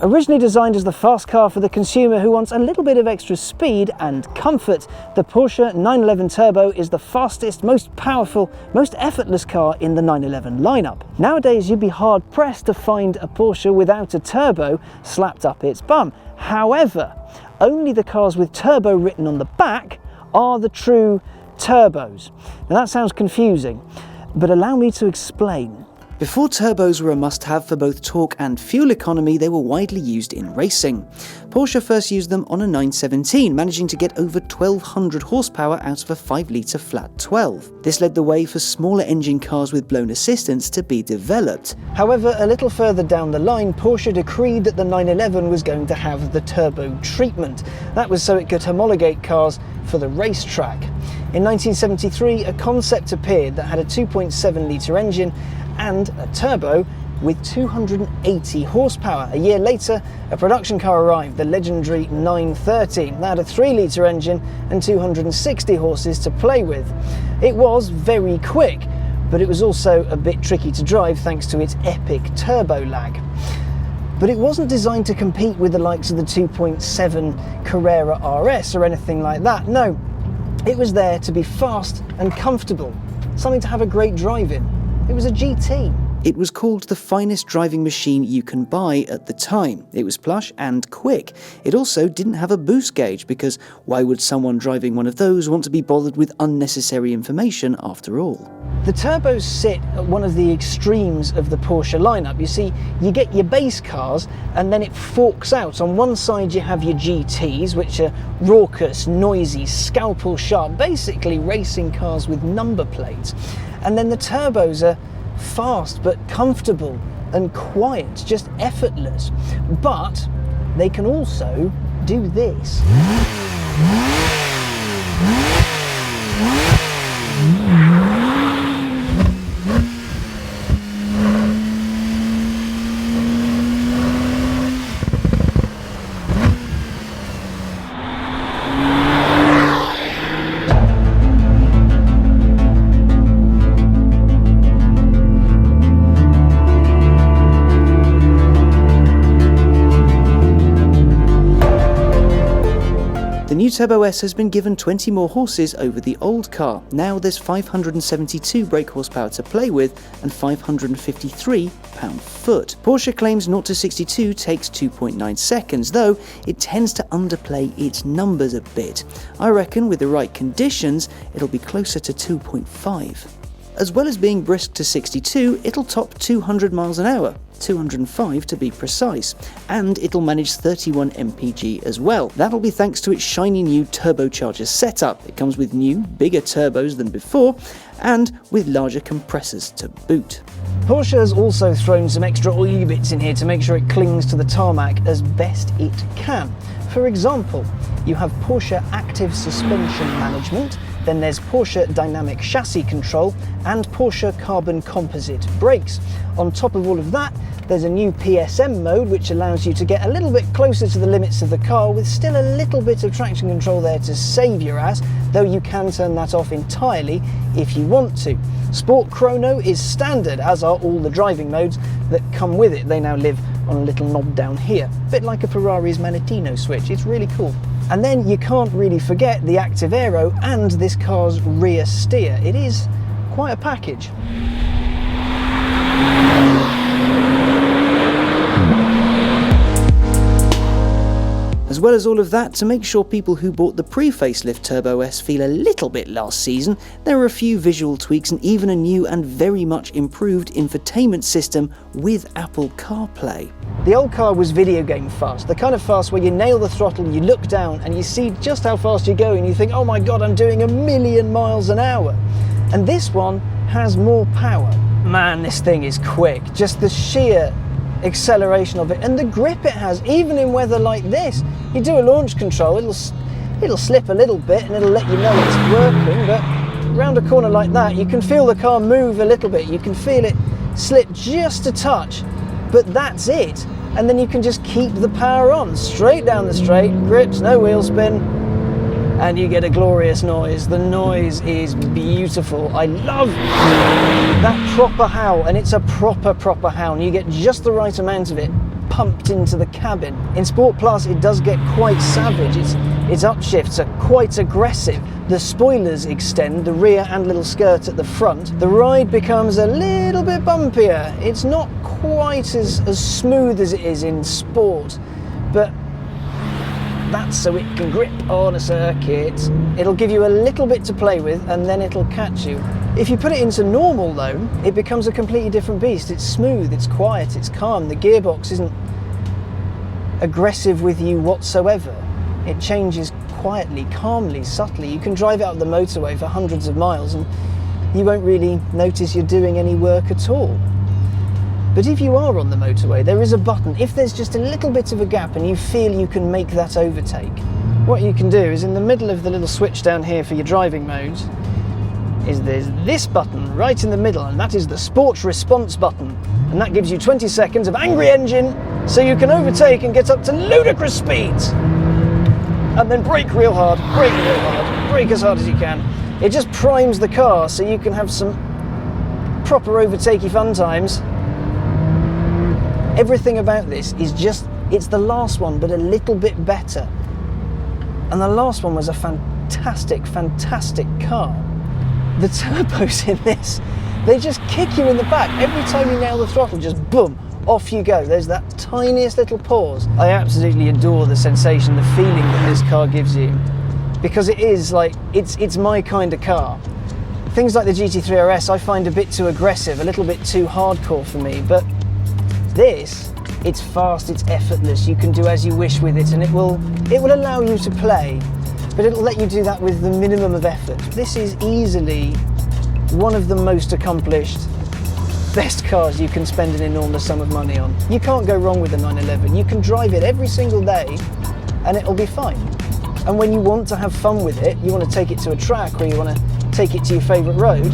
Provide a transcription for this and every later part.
Originally designed as the fast car for the consumer who wants a little bit of extra speed and comfort, the Porsche 911 Turbo is the fastest, most powerful, most effortless car in the 911 lineup. Nowadays you'd be hard pressed to find a Porsche without a turbo slapped up its bum. However, only the cars with turbo written on the back are the true turbos. Now that sounds confusing, but allow me to explain. Before turbos were a must-have for both torque and fuel economy, they were widely used in racing. Porsche first used them on a 917, managing to get over 1200 horsepower out of a 5-litre flat 12. This led the way for smaller engine cars with blown assistance to be developed. However, a little further down the line, Porsche decreed that the 911 was going to have the turbo treatment. That was so it could homologate cars for the racetrack. In 1973, a concept appeared that had a 2.7-litre engine and a turbo with 280 horsepower. A year later, a production car arrived, the legendary 930. That had a 3-litre engine and 260 horses to play with. It was very quick, but it was also a bit tricky to drive thanks to its epic turbo lag. But it wasn't designed to compete with the likes of the 2.7 Carrera RS or anything like that. No, it was there to be fast and comfortable, something to have a great drive in. It was a GT. It was called the finest driving machine you can buy at the time. It was plush and quick. It also didn't have a boost gauge, because why would someone driving one of those want to be bothered with unnecessary information after all? The turbos sit at one of the extremes of the Porsche lineup. You see, you get your base cars and then it forks out. On one side you have your GTs, which are raucous, noisy, scalpel sharp, basically racing cars with number plates. And then the turbos are fast but comfortable and quiet, just effortless. But they can also do this. The new Turbo S has been given 20 more horses over the old car. Now there's 572 brake horsepower to play with and 553 pound-foot. Porsche claims 0 to 62 takes 2.9 seconds, though it tends to underplay its numbers a bit. I reckon with the right conditions, it'll be closer to 2.5. As well as being brisk to 62, it'll top 200 miles an hour, 205 to be precise, and it'll manage 31 mpg as well. That'll be thanks to its shiny new turbocharger setup. It comes with new, bigger turbos than before, and with larger compressors to boot. Porsche has also thrown some extra oily bits in here to make sure it clings to the tarmac as best it can. For example, you have Porsche Active Suspension Management, then there's Porsche Dynamic Chassis Control and Porsche Carbon Composite Brakes. On top of all of that, there's a new PSM mode which allows you to get a little bit closer to the limits of the car with still a little bit of traction control there to save your ass, though you can turn that off entirely if you want to. Sport Chrono is standard, as are all the driving modes that come with it. They now live on a little knob down here, a bit like a Ferrari's Manettino switch. It's really cool. And then you can't really forget the Active Aero and this car's rear steer. It is quite a package. As well as all of that, to make sure people who bought the pre-facelift Turbo S feel a little bit last season, there are a few visual tweaks and even a new and very much improved infotainment system with Apple CarPlay. The old car was video game fast, the kind of fast where you nail the throttle, you look down and you see just how fast you're going and you think, oh my god, I'm doing 1,000,000 miles an hour. And this one has more power. Man, this thing is quick. Just the sheer acceleration of it and the grip it has, even in weather like this. You do a launch control, it'll slip a little bit and it'll let you know it's working, but around a corner like that, you can feel the car move a little bit. You can feel it slip just a touch, but that's it. And then you can just keep the power on, straight down the straight, grips, no wheel spin, and you get a glorious noise. The noise is beautiful. I love that proper howl, and it's a proper howl, and you get just the right amount of it pumped into the cabin. In Sport Plus, it does get quite savage. Its upshifts are quite aggressive. The spoilers extend, the rear and little skirt at the front. The ride becomes a little bit bumpier. It's not quite as smooth as it is in Sport, but that's so it can grip on a circuit. It'll give you a little bit to play with, and then it'll catch you. If you put it into normal though, it becomes a completely different beast. It's smooth, it's quiet, it's calm. The gearbox isn't aggressive with you whatsoever. It changes quietly, calmly, subtly. You can drive out the motorway for hundreds of miles and you won't really notice you're doing any work at all. But if you are on the motorway, there is a button. If there's just a little bit of a gap and you feel you can make that overtake, what you can do is in the middle of the little switch down here for your driving modes, is there's this button right in the middle, and that is the Sports Response button. And that gives you 20 seconds of angry engine, so you can overtake and get up to ludicrous speeds. And then brake real hard, brake as hard as you can. It just primes the car so you can have some proper overtakey fun times. Everything about this is just, it's the last one, but a little bit better. And the last one was a fantastic car. The turbos in this, they just kick you in the back. Every time you nail the throttle, just boom, off you go. There's that tiniest little pause. I absolutely adore the sensation, the feeling that this car gives you, because it is like, it's my kind of car. Things like the GT3 RS I find a bit too aggressive, a little bit too hardcore for me, but this, it's fast, it's effortless, you can do as you wish with it, and it will allow you to play, but it'll let you do that with the minimum of effort. This is easily one of the most accomplished, best cars you can spend an enormous sum of money on. You can't go wrong with the 911. You can drive it every single day and it'll be fine. And when you want to have fun with it, you want to take it to a track or you want to take it to your favourite road,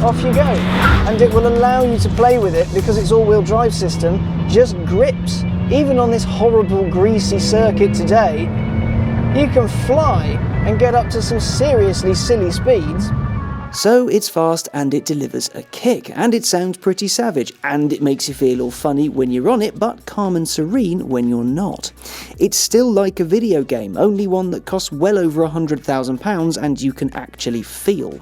off you go. And it will allow you to play with it because its all-wheel drive system just grips. Even on this horrible, greasy circuit today, you can fly and get up to some seriously silly speeds. So it's fast and it delivers a kick, and it sounds pretty savage, and it makes you feel all funny when you're on it, but calm and serene when you're not. It's still like a video game, only one that costs well over £100,000 and you can actually feel.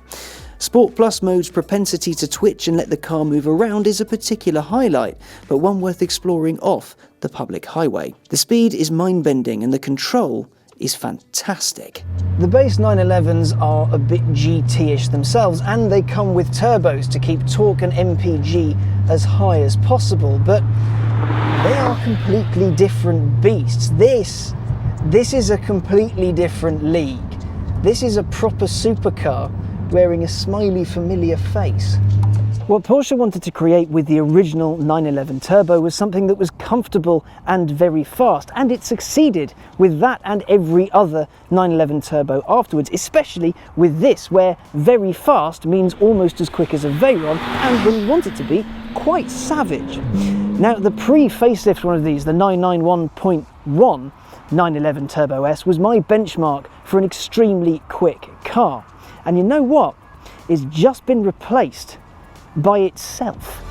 Sport Plus mode's propensity to twitch and let the car move around is a particular highlight, but one worth exploring off the public highway. The speed is mind-bending and the control is fantastic. The base 911s are a bit GT-ish themselves, and they come with turbos to keep torque and MPG as high as possible, but they are completely different beasts. This is a completely different league. This is a proper supercar wearing a smiley familiar face. What Porsche wanted to create with the original 911 Turbo was something that was comfortable and very fast, and it succeeded with that and every other 911 Turbo afterwards, especially with this, where very fast means almost as quick as a Veyron, and when you want it to be, quite savage. Now, the pre-facelift one of these, the 991.1 911 Turbo S, was my benchmark for an extremely quick car. And you know what? It's just been replaced by itself.